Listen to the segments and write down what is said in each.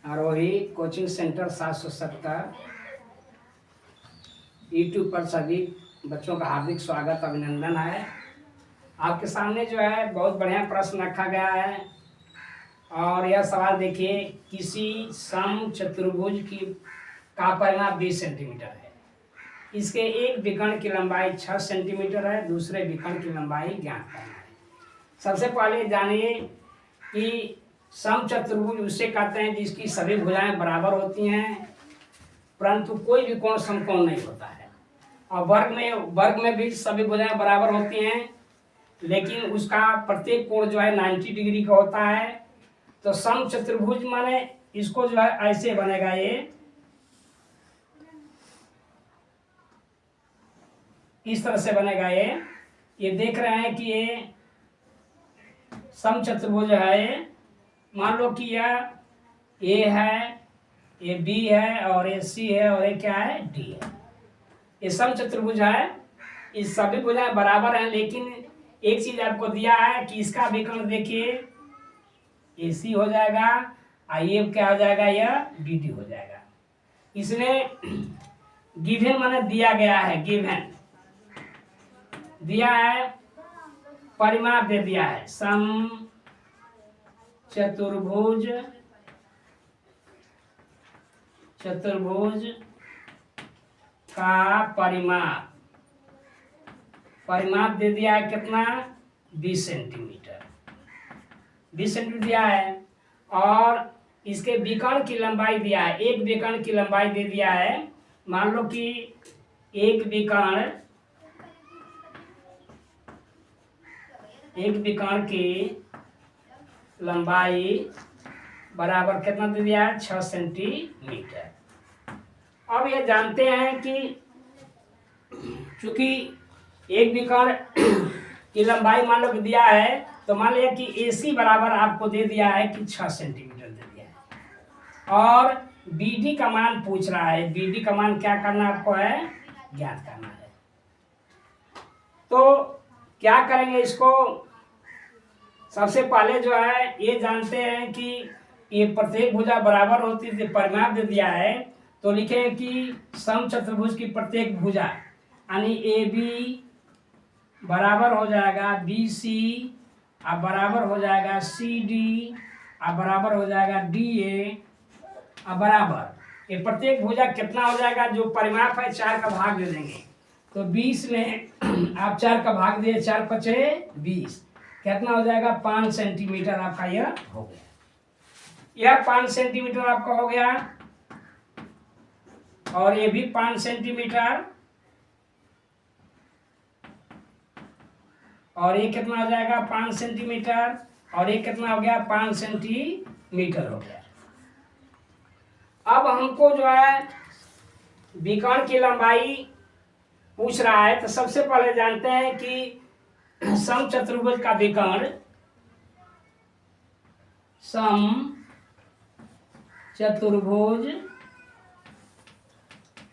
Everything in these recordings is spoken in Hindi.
आरोही कोचिंग सेंटर 770 यूट्यूब पर सभी बच्चों का हार्दिक स्वागत अभिनंदन है। आपके सामने जो है बहुत बढ़िया प्रश्न रखा गया है और यह सवाल देखिए, किसी सम चतुर्भुज की का परिमाप 20 सेंटीमीटर है। इसके एक विकर्ण की लंबाई 6 सेंटीमीटर है, दूसरे विकर्ण की लंबाई ज्ञात करना है। सबसे पहले जानिए कि सम चतुर्भुज उसे कहते हैं जिसकी सभी भुजाएं बराबर होती हैं परंतु कोई भी कोण समकोण नहीं होता है। और वर्ग में भी सभी भुजाएं बराबर होती हैं लेकिन उसका प्रत्येक कोण जो है 90 डिग्री का होता है। तो सम चतुर्भुज माने इसको जो है ऐसे बनेगा, ये इस तरह से बनेगा। ये देख रहे हैं कि ये सम चतुर्भुज है। मान लो कि यह ए है, ये बी है और ये सी है और ये क्या है, डी है। ये सम चतुर्भुज है। इस सभी भुजाएं बराबर हैं लेकिन एक चीज आपको दिया है कि इसका विकर्ण देखिए, ए सी हो जाएगा और ये क्या हो जाएगा, यह बी डी हो जाएगा। इसमें गिवन माने दिया गया है, गिवन दिया है, परिमाप दे दिया है। सम चतुर्भुज का परिमाप दे दिया है कितना, 20 सेंटीमीटर। 20 सेंटीमीटर दिया है और इसके विकर्ण की लंबाई दिया है, एक विकर्ण की लंबाई दे दिया है। मान लो कि एक विकर्ण की लंबाई बराबर कितना दे दिया है, 6 सेंटीमीटर। अब ये जानते हैं कि चूंकि एक विकर्ण की लंबाई मान लो दिया है तो मान लिया कि AC बराबर आपको दे दिया है कि 6 सेंटीमीटर दे दिया है और BD का मान पूछ रहा है। BD का मान क्या करना आपको है, ज्ञात करना है। तो क्या करेंगे, इसको सबसे पहले जो है ये जानते हैं कि ये प्रत्येक भुजा बराबर होती है, परिमाप दे दिया है तो लिखें कि सम चतुर्भुज की प्रत्येक भुजा यानी AB बराबर हो जाएगा BC और बराबर हो जाएगा CD और बराबर हो जाएगा DA और बराबर ये प्रत्येक भुजा कितना हो जाएगा, जो परिमाप है 4 का भाग दे देंगे। तो 20 में आप 4 का भाग दिए, 4 पचे 20, कितना हो जाएगा, 5 सेंटीमीटर आपका यह हो गया। यह 5 सेंटीमीटर आपका हो गया और ये भी 5 सेंटीमीटर और ये कितना हो जाएगा, 5 सेंटीमीटर और ये कितना हो गया, 5 सेंटीमीटर हो गया। अब हमको जो है विकर्ण की लंबाई पूछ रहा है तो सबसे पहले जानते हैं कि सम चतुर्भुज का विकर्ण, सम चतुर्भुज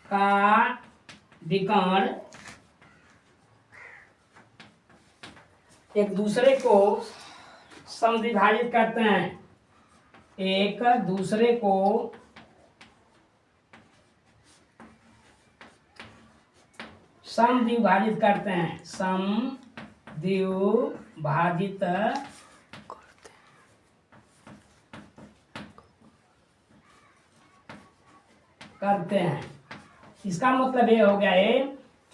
का विकर्ण एक दूसरे को समद्विभाजित करते हैं, एक दूसरे को समद्विभाजित करते हैं, समद्विभाजित करते हैं। इसका मतलब ये हो गया है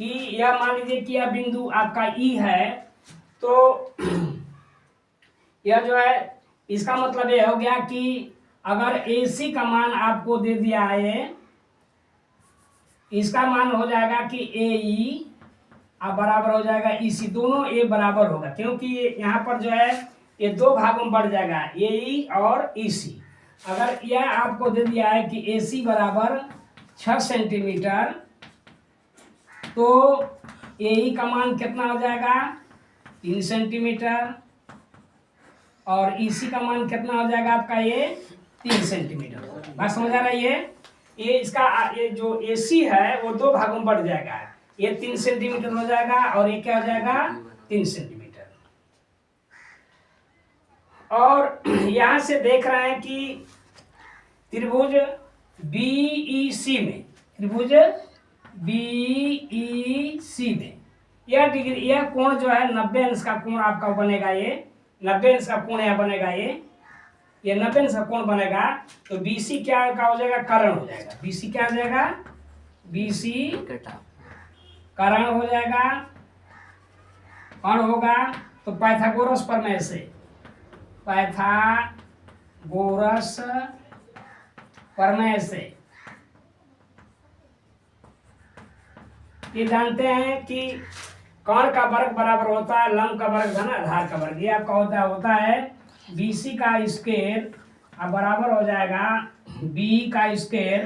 कि यह मान लीजिए कि यह बिंदु आपका E है तो यह जो है इसका मतलब ये हो गया कि अगर AC का मान आपको दे दिया है, इसका मान हो जाएगा कि AE अब बराबर हो जाएगा EC, दोनों A बराबर होगा क्योंकि यहाँ पर जो है ये दो भागों में बढ़ जाएगा, AE और EC। अगर यह आपको दे दिया है कि AC बराबर 6 सेंटीमीटर तो AE का मान कितना हो जाएगा, 3 सेंटीमीटर और EC का मान कितना हो जाएगा आपका, ये 3 सेंटीमीटर। बात समझ आ रही है। ये इसका ये जो AC है वो दो भागों में बढ़ जाएगा, ये 3 सेंटीमीटर हो जाएगा और ये क्या हो जाएगा, 3 सेंटीमीटर। और यहां से देख रहे हैं कि त्रिभुज बीईसी में, त्रिभुज बीईसी में यह डिग्री, यह कोण जो है 90 अंश का कोण आपका बनेगा। ये 90 अंश का कोण यह बनेगा। ये 90 अंश का कोण बनेगा। तो बीसी क्या का हो जाएगा, कर्ण हो जाएगा। बीसी क्या हो जाएगा, बीसी कर्ण हो जाएगा। कर्ण होगा तो पाइथागोरस प्रमेय से, पाइथागोरस प्रमेय से ये जानते हैं कि कर्ण का वर्ग बराबर होता है लंब का वर्ग धन आधार का वर्ग। ये आपका होता है बीसी का स्क्वायर अब बराबर हो जाएगा बी का स्क्वायर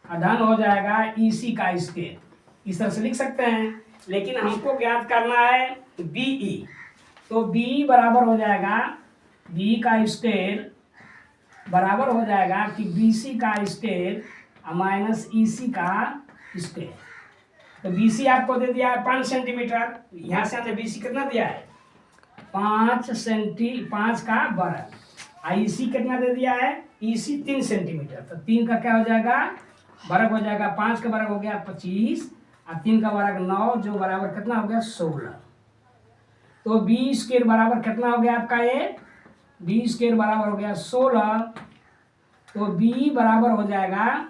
धन हो जाएगा ईसी का स्क्वायर। इस तरह से लिख सकते हैं, लेकिन हमको ज्ञात करना है बीई। तो बी बराबर हो जाएगा बी का स्क्वायर बराबर हो जाएगा कि बीसी का स्क्वायर माइनस ईसी का स्क्वायर। तो बीसी आपको दे दिया है 5 सेंटीमीटर। यहाँ से हमने बीसी कितना दिया है 5 का वर्ग। ईसी कितना दे दिया है, ईसी 3 सेंटीमीटर। तो 3 का क्या हो जाएगा वर्ग हो जाएगा, 5 का वर्ग हो गया 25 और 3 का वर्ग 9 जो बराबर कितना हो गया 16। तो बी स्क्वायर बराबर कितना हो गया आपका, ये बी स्क्वायर बराबर हो गया 16। तो बी बराबर हो जाएगा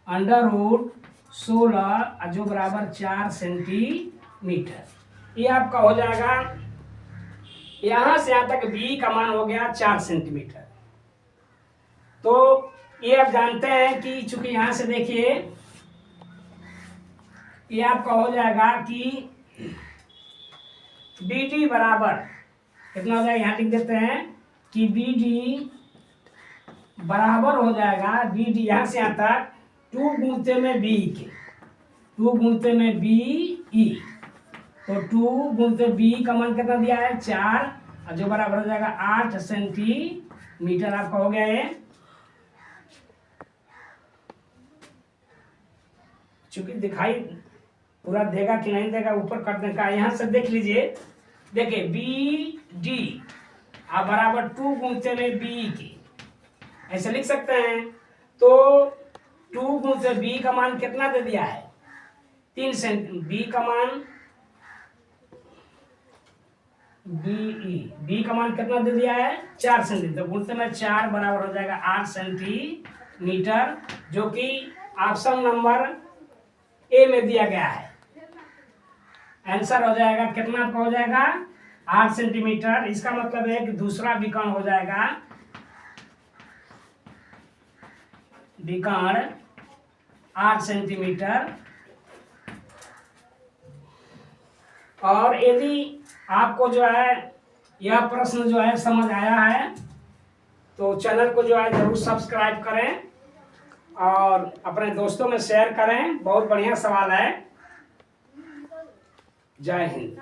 √16 जो बराबर 4 सेंटीमीटर। ये आपका हो जाएगा, यहां से यहां तक बी का मान हो गया 4 सेंटीमीटर। तो ये आप जानते हैं कि चूंकि यहां से देखिए ये आपका हो जाएगा कि बी डी बराबर कितना हो जाएगा, यहाँ लिख देते हैं कि बी डी बराबर हो जाएगा बी डी यहाँ से यहाँ तक 2 गुणते में बी के, 2 गुणते में बी ई। तो 2 गुणते बी का मान कितना दिया है 4 और जो बराबर हो जाएगा 8 सेंटीमीटर आपका हो गया। ये चूंकि दिखाई पूरा देगा कि नहीं देगा ऊपर कर देगा, यहाँ से देख लीजिए। देखिए बी डी बराबर 2 गुणते में बी की, ऐसे लिख सकते हैं। तो 2 गुणते बी का मान कितना दे दिया है 3 सेंटीमीटर। बी का मान बी का मान कितना दे दिया है 4 सेंटीमीटर। गुणते में 4 बराबर हो जाएगा 8 सेंटीमीटर, जो कि ऑप्शन नंबर ए में दिया गया है। आंसर हो जाएगा कितना हो जाएगा 8 सेंटीमीटर। इसका मतलब है कि दूसरा विकर्ण हो जाएगा विकर्ण 8 सेंटीमीटर। और यदि आपको जो है यह प्रश्न जो है समझ आया है तो चैनल को जो है जरूर सब्सक्राइब करें और अपने दोस्तों में शेयर करें। बहुत बढ़िया सवाल है। जय हिंद।